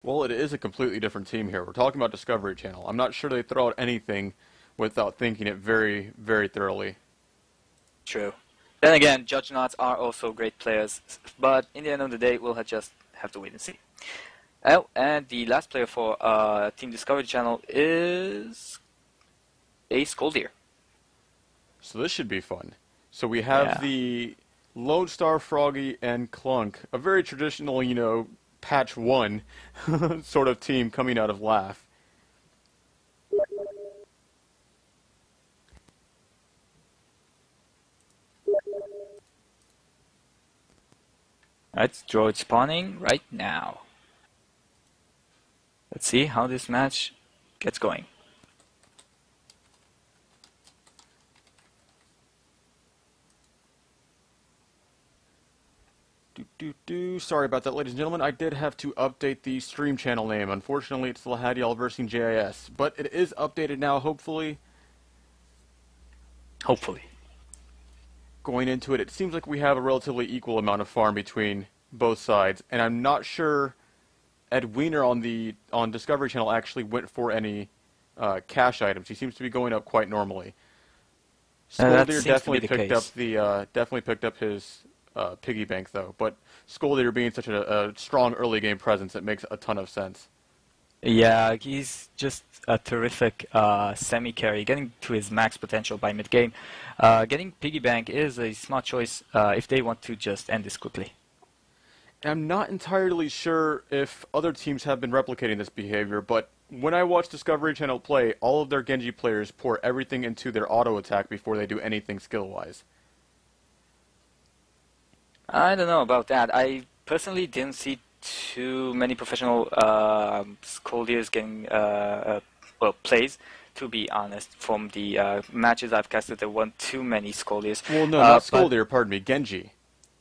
Well, it is a completely different team here. We're talking about Discovery Channel. I'm not sure they throw out anything without thinking it very, very thoroughly. True. Then again, Judgenauts are also great players, but in the end of the day, we'll just have to wait and see. Oh, and the last player for Team Discovery Channel is a Skoldir. So this should be fun. So we have Yeah. the Lone Star, Froggy, and Clunk, a very traditional, patch one sort of team coming out of Laugh. Alright, droid spawning right now. Let's see how this match gets going. Sorry about that, ladies and gentlemen. I did have to update the stream channel name. Unfortunately, it still had y'all versing JIS, but it is updated now, hopefully. Hopefully. Going into it, it seems like we have a relatively equal amount of farm between both sides, and I'm not sure Ed Wiener on Discovery Channel actually went for any cash items. He seems to be going up quite normally. Skoldir definitely picked up his piggy bank though, but Skoldir being such a strong early game presence, it makes a ton of sense. Yeah, he's just a terrific semi-carry, getting to his max potential by mid-game. Getting piggy bank is a smart choice if they want to just end this quickly. I'm not entirely sure if other teams have been replicating this behavior, but when I watch Discovery Channel play, all of their Genji players pour everything into their auto attack before they do anything skill-wise. I don't know about that. I personally didn't see too many professional Skoldiers getting plays. To be honest, from the matches I've casted, there weren't too many Skoldiers. Well, no, not Skoldir, pardon me, Genji.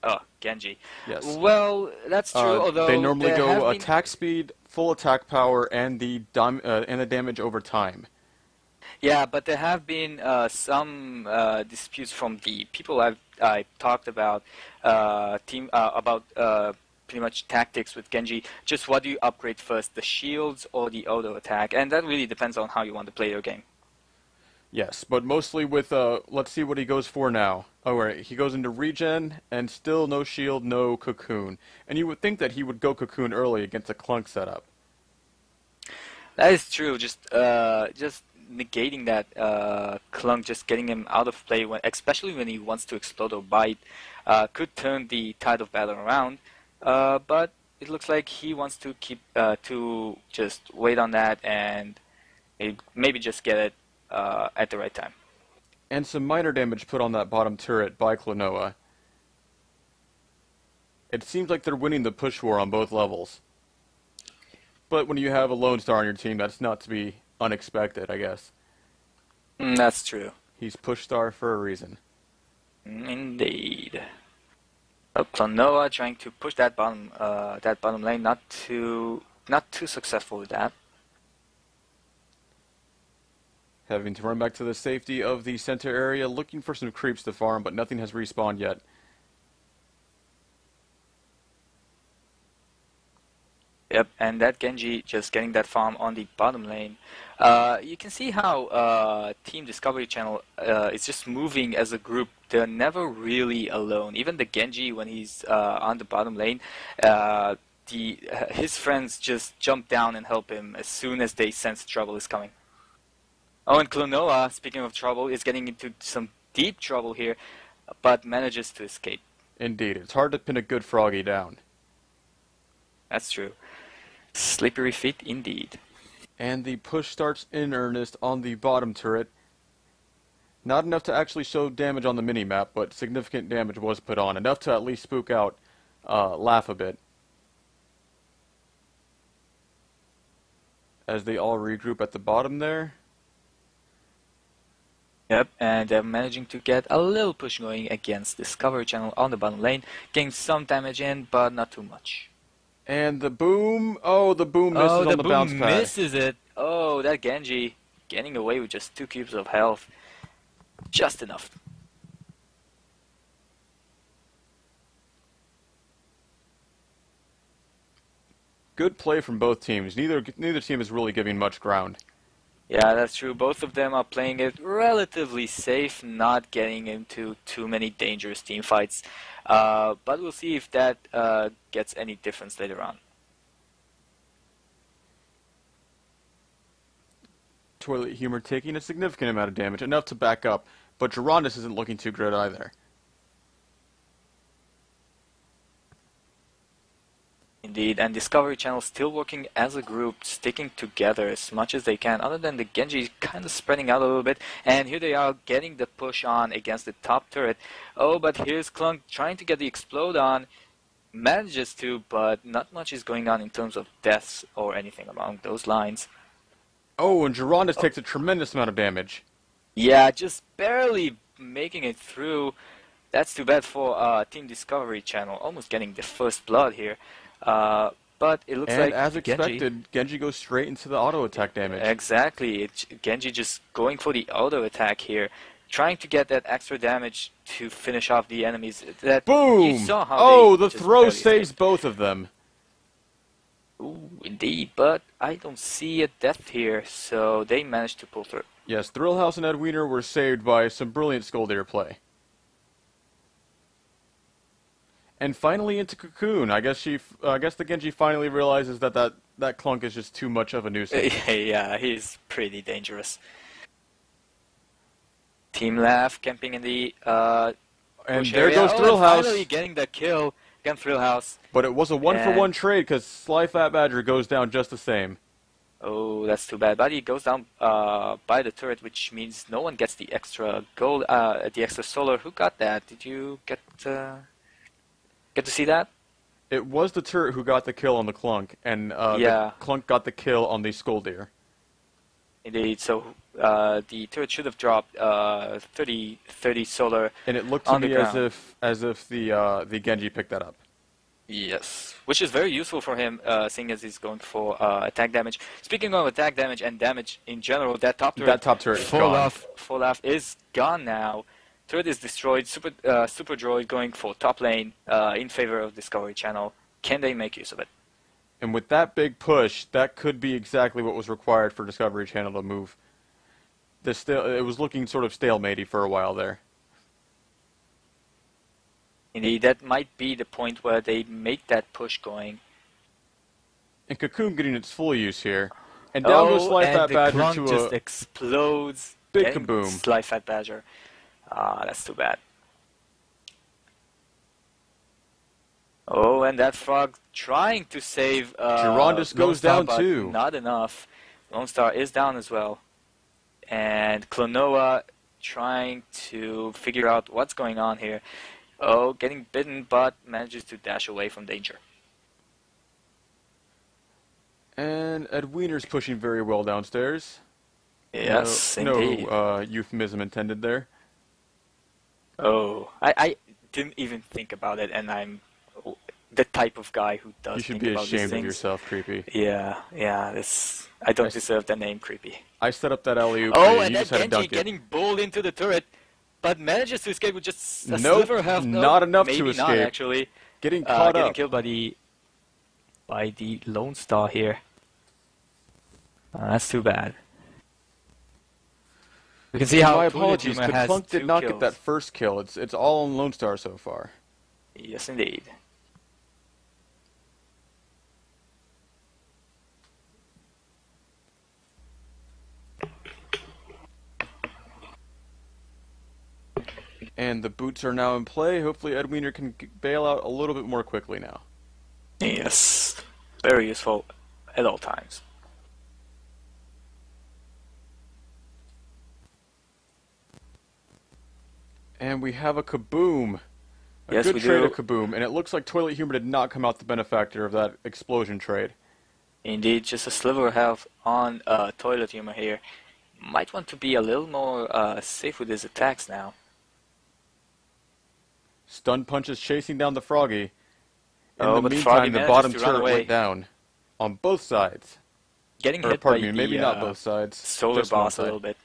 Oh, Genji. Yes. Well, that's true. Although they normally go attack speed, full attack power, and the damage over time. Yeah, but there have been some disputes from the people I talked about pretty much tactics with Genji. Just what do you upgrade first, the shields or the auto attack? And that really depends on how you want to play your game. Yes, but mostly with, let's see what he goes for now. Oh, right, he goes into regen, and still no shield, no cocoon. And you would think that he would go cocoon early against a Clunk setup. That is true, just negating that Clunk, just getting him out of play, especially when he wants to explode or bite, could turn the tide of battle around. But it looks like he wants to keep, to just wait on that and maybe just get it at the right time. And some minor damage put on that bottom turret by Klonoa. It seems like they're winning the push war on both levels. But when you have a Lone Star on your team, that's not to be unexpected, I guess. That's true. He's push star for a reason. Indeed. Klonoa trying to push that bottom lane, not too successful with that. Having to run back to the safety of the center area, looking for some creeps to farm, but nothing has respawned yet. Yep, and that Genji just getting that farm on the bottom lane. You can see how Team Discovery Channel is just moving as a group. They're never really alone. Even the Genji, when he's on the bottom lane, his friends just jump down and help him as soon as they sense trouble is coming. Oh, and Klonoa, speaking of trouble, is getting into some deep trouble here, but manages to escape. Indeed, it's hard to pin a good Froggy down. That's true. Slippery feet indeed. And the push starts in earnest on the bottom turret. Not enough to actually show damage on the minimap, but significant damage was put on. Enough to at least spook out Laugh a bit. As they all regroup at the bottom there. Yep, and they're managing to get a little push going against Discovery Channel on the bottom lane. Getting some damage in, but not too much. And the boom. Oh, the boom misses on the bounce pad. Oh, the boom misses it. Oh, that Genji getting away with just 2 cubes of health. Just enough. Good play from both teams. Neither team is really giving much ground. Yeah, that's true. Both of them are playing it relatively safe, not getting into too many dangerous team fights. But we'll see if that gets any difference later on. Toilet Humor taking a significant amount of damage, enough to back up, but Gerondis isn't looking too good either. Indeed, and Discovery Channel still working as a group, sticking together as much as they can, other than the Genji kind of spreading out a little bit, and here they are getting the push on against the top turret. Oh, but here's Clunk trying to get the explode on, manages to, but not much is going on in terms of deaths or anything along those lines. Oh, and Gerondis takes a tremendous amount of damage. Yeah, just barely making it through. That's too bad for Team Discovery Channel, almost getting the first blood here. But it looks like as expected, Genji goes straight into the auto attack damage. Exactly. Genji just going for the auto attack here, trying to get that extra damage to finish off the enemies. That Boom! You saw how the throw saves both of them. Ooh, indeed, but I don't see a death here, so they managed to pull through. Yes, Thrillhouse and Ed Wiener were saved by some brilliant Skoldir play. And finally into Cocoon. I guess the Genji finally realizes that Clunk is just too much of a nuisance. Yeah, he's pretty dangerous. Team Laugh camping in the and there goes Thrillhouse. Finally getting the kill against Thrillhouse. But it was a one-for-one trade because Sly Fat Badger goes down just the same. Oh, that's too bad. But he goes down by the turret, which means no one gets the extra gold, the extra solar. Who got that? Did you get to see that? It was the turret who got the kill on the Clunk, and the Clunk got the kill on the Skoldir. Indeed. So the turret should have dropped 30 solar. And it looked to me as if the Genji picked that up. Yes, which is very useful for him, seeing as he's going for attack damage. Speaking of attack damage and damage in general, that top turret is gone. Full Laugh is gone now. Turret is destroyed. Super Droid going for top lane in favor of Discovery Channel. Can they make use of it? And with that big push, that could be exactly what was required for Discovery Channel to move. It was looking sort of stalematey for a while there. Indeed, that might be the point where they make that push going. And Cocoon getting its full use here. And down goes Sly Fat Badger to just explodes. Big kaboom. Sly Fat Badger. That's too bad. Oh, and that frog trying to save Gerondis goes down too. Not enough. Lone Star is down as well. And Klonoa trying to figure out what's going on here. Oh, getting bitten, but manages to dash away from danger. And Ed Wiener's pushing very well downstairs. Yes, indeed. No euphemism intended there. Oh, I didn't even think about it, and I'm the type of guy who does. You should be ashamed of yourself, Creepy. Yeah. I don't deserve the name, Creepy. I set up that alley-oop. Oh, and that Genji getting bowled into the turret, but manages to escape with just a sliver of health. Not enough to escape. Not actually. Getting caught getting up. Killed by the Lone Star here. That's too bad. We can see how my apologies. The Clunk did not get that first kill. It's all on Lone Star so far. Yes, indeed. And the boots are now in play. Hopefully Ed Wiener can bail out a little bit more quickly now. Yes. Very useful at all times. And we have a kaboom. Yes, good we trade do. of kaboom. And it looks like Toilet Humor did not come out the benefactor of that explosion trade. Indeed, just a sliver of health on Toilet Humor here. Might want to be a little more safe with his attacks now. Stun punches chasing down the Froggy. In Oh, the but meantime, Froggy the bottom manages to run turret away. went down. On both sides. Getting Or, hit pardon by me, maybe the not both sides. solar just one boss a side. little bit.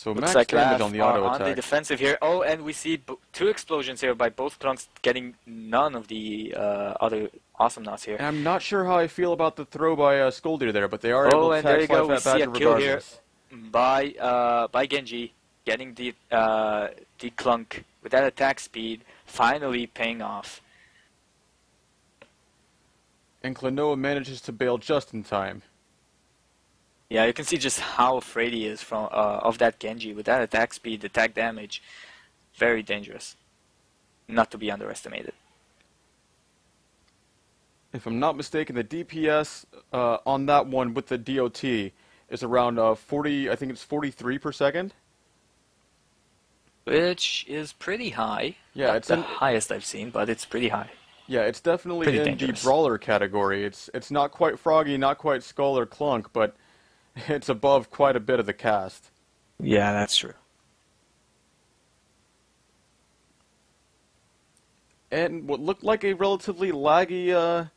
So Looks max like damage Laugh on the are auto on the attack. defensive here. Oh, and we see two explosions here by both Clunks getting none of the other Awesomenauts here. And I'm not sure how I feel about the throw by Skoldir there, but they are Oh, able to and there tag you go. Fly We Fat see a Badger kill here regardless. by Genji, getting the Clunk with that attack speed, finally paying off. And Klonoa manages to bail just in time. Yeah, you can see just how afraid he is from of that Genji with that attack speed, attack damage. Very dangerous. Not to be underestimated. If I'm not mistaken, the DPS on that one with the DOT is around 40, I think it's 43 per second. Which is pretty high. Yeah, Not it's the highest I've seen, but it's pretty high. Yeah, it's definitely Pretty in dangerous. the brawler category. It's not quite Froggy, not quite Skull or Clunk, but it's above quite a bit of the cast. Yeah, that's true. And what looked like a relatively laggy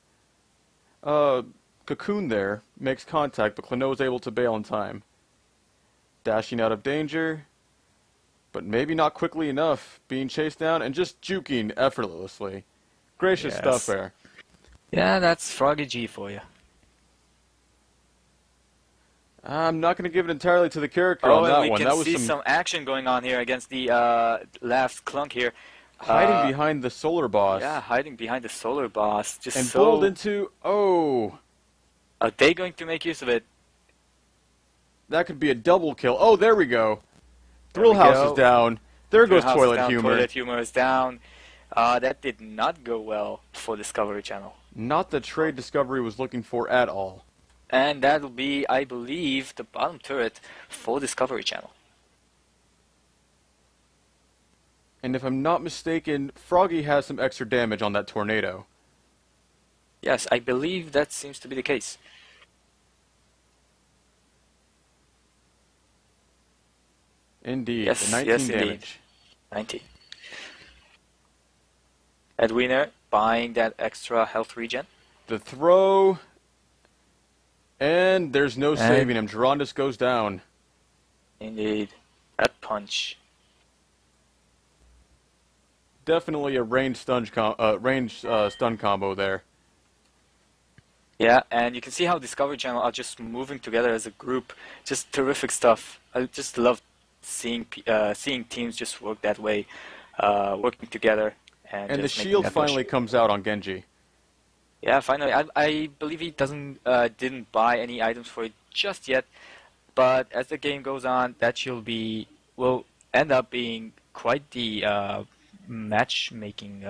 Cocoon there makes contact, but Klonoa is able to bail in time. Dashing out of danger, but maybe not quickly enough, being chased down and just juking effortlessly. Gracious Yes. stuff there. Yeah, that's Froggy G for you. I'm not going to give it entirely to the character Oh, on and that we one. can That was see some action going on here against the last Clunk here. hiding behind the solar boss. Yeah, hiding behind the solar boss. Just And so... bowled into... Oh, Are they going to make use of it? that could be a double kill. Oh, there we go. There we Thrillhouse go. is down. There goes House is Toilet down, Humor. Toilet Humor is down. That did not go well for Discovery Channel. Not the trade Discovery was looking for at all. And that'll be, I believe, the bottom turret for Discovery Channel. And if I'm not mistaken, Froggy has some extra damage on that tornado. Yes, I believe that seems to be the case. Indeed, Yes, the 19 yes, indeed. damage. 19. Edwiner buying that extra health regen. The throw, and there's no saving him. Gerondus goes down. Indeed. That punch. Definitely a ranged stun combo there. Yeah, and you can see how Discovery Channel are just moving together as a group. Just terrific stuff. I just love seeing teams just work that way, working together. And the just making shield that push. finally comes out on Genji. Yeah, finally. I believe he didn't buy any items for it just yet, but as the game goes on, that shield will end up being quite the matchmaking,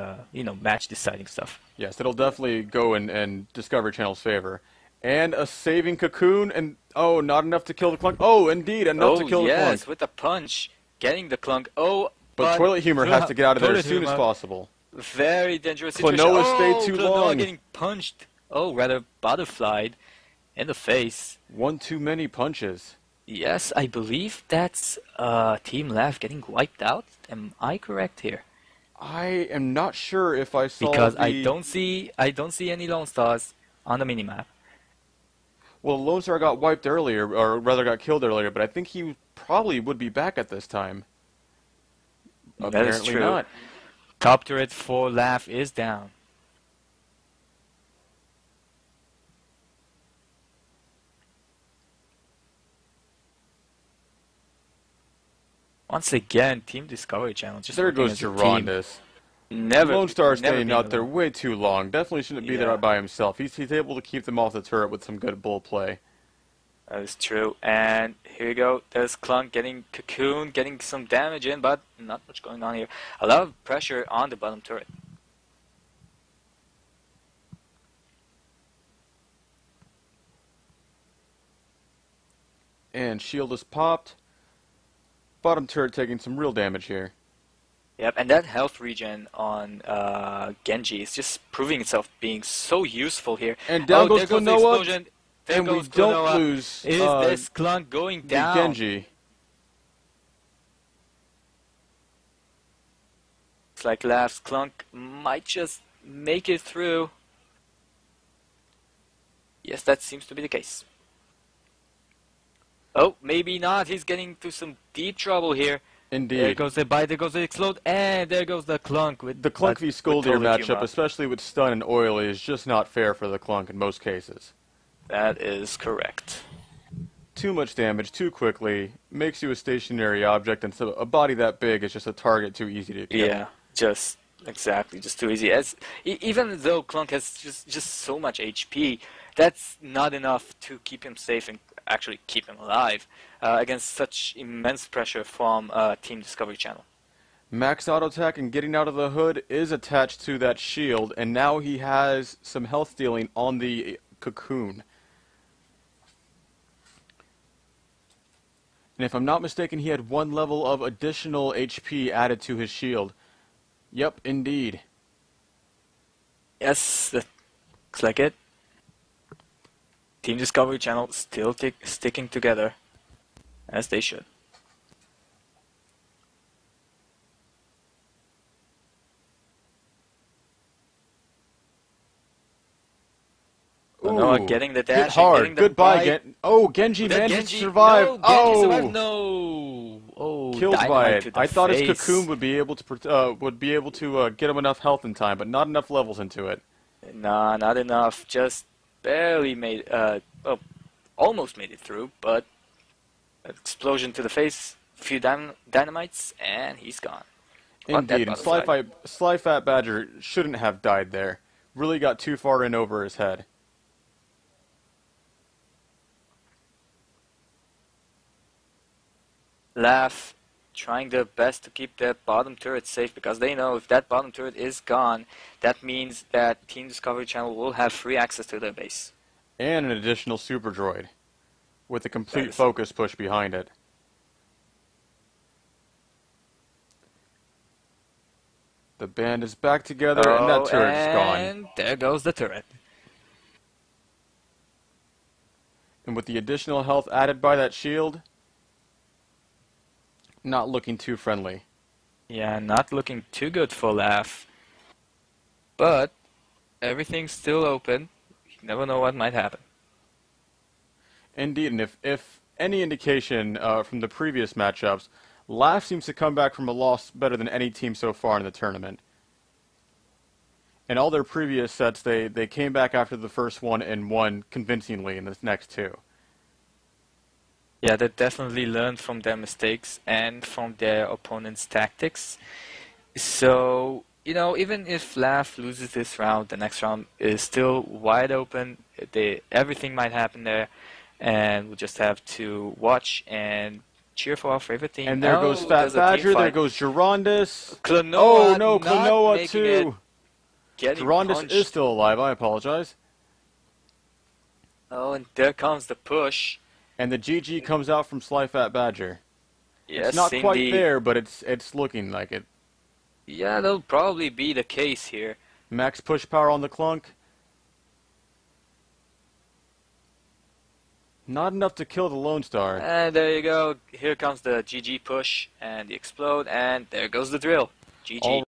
match deciding stuff. Yes, it'll definitely go in Discovery Channel's favor. And a saving Cocoon, and oh, not enough to kill the Clunk. Oh, indeed, enough to kill the Clunk. Yes, with a punch, getting the Clunk. Oh, But Toilet Humor has to get out of there as Toilet soon as Humor. possible. Very dangerous situation. Klonoa oh, stayed too Klonoa long. getting punched. Oh, rather butterflied in the face. One too many punches. Yes, I believe that's Team Laugh getting wiped out. Am I correct here? I am not sure if I saw Because the... I don't see any Lone Stars on the minimap. Well, Lone Star got wiped earlier, or rather got killed earlier, but I think he probably would be back at this time. That is Apparently true. not. Top turret for Laugh is down. Once again, Team Discovery Channel just There working goes as a team. Gerondus. Never. Lone Star never staying being out there alone. way too long. Definitely shouldn't be there Yeah. by himself. He's able to keep them off the turret with some good bull play. That is true. And here you go. There's Clunk getting Cocoon, getting some damage in, but not much going on here. A lot of pressure on the bottom turret. And shield is popped. Bottom turret taking some real damage here. Yep, and that health regen on Genji is just proving itself being so useful here. And down goes there goes the Klonoa, explosion. There and we goes don't Klonoa. lose Is this Clunk going the down? Genji. Looks like Laugh's Clunk might just make it through. Yes, that seems to be the case. Oh, maybe not. He's getting into some deep trouble here. Indeed. There goes the bite, there goes the explode, and there goes the clunk. With The Clunk v with Skoldir total matchup, humor. especially with stun and oily, is just not fair for the Clunk in most cases. That is correct. Too much damage too quickly makes you a stationary object, and so a body that big is just a target too easy to kill. Yeah, just exactly, just too easy. Even though Clunk has just so much HP, that's not enough to keep him safe and actually keep him alive against such immense pressure from Team Discovery Channel. Max auto attack and getting out of the hood is attached to that shield, and now he has some health stealing on the cocoon. And if I'm not mistaken, he had 1 level of additional HP added to his shield. Yep, indeed. Yes, that looks like it. Team Discovery Channel still sticking together, as they should. Oh, Noah getting the dash. Hit hard. Getting the Goodbye, bite. Genji That managed to Genji, survive. no, Genji Oh, survived. No. Oh, killed by dynamite it. to the I thought his face. cocoon would be able to get him enough health in time, but not enough levels into it. Nah, not enough. Just barely made. Well, almost made it through, but explosion to the face. Few dynamites, and he's gone. Indeed, and Sly Fat Badger shouldn't have died there. Really got too far in over his head. Laugh, trying their best to keep that bottom turret safe, because they know if that bottom turret is gone, that means that Team Discovery Channel will have free access to their base. And an additional super droid, with a complete focus push behind it. The band is back together, and that turret is gone. And there goes the turret. And with the additional health added by that shield, not looking too friendly. Yeah, not looking too good for Laugh. But everything's still open. You never know what might happen. Indeed, and if any indication from the previous matchups, Laugh seems to come back from a loss better than any team so far in the tournament. In all their previous sets, they came back after the first one and won convincingly in the next two. Yeah, they definitely learned from their mistakes and from their opponent's tactics. So, you know, even if Laugh loses this round, the next round is still wide open. Everything might happen there, and we'll just have to watch and cheer for our favorite team. And there goes Fat Badger, there goes Gerondus. Klonoa, oh no, Klonoa too! Gerondus punched. is still alive, I apologize. Oh, and there comes the push. And the GG comes out from Sly Fat Badger. Yes, it's not quite there, but it's looking like it. Yeah, that'll probably be the case here. Max push power on the Clunk. Not enough to kill the Lone Star. And there you go. Here comes the GG push and the explode, and there goes the drill. GG.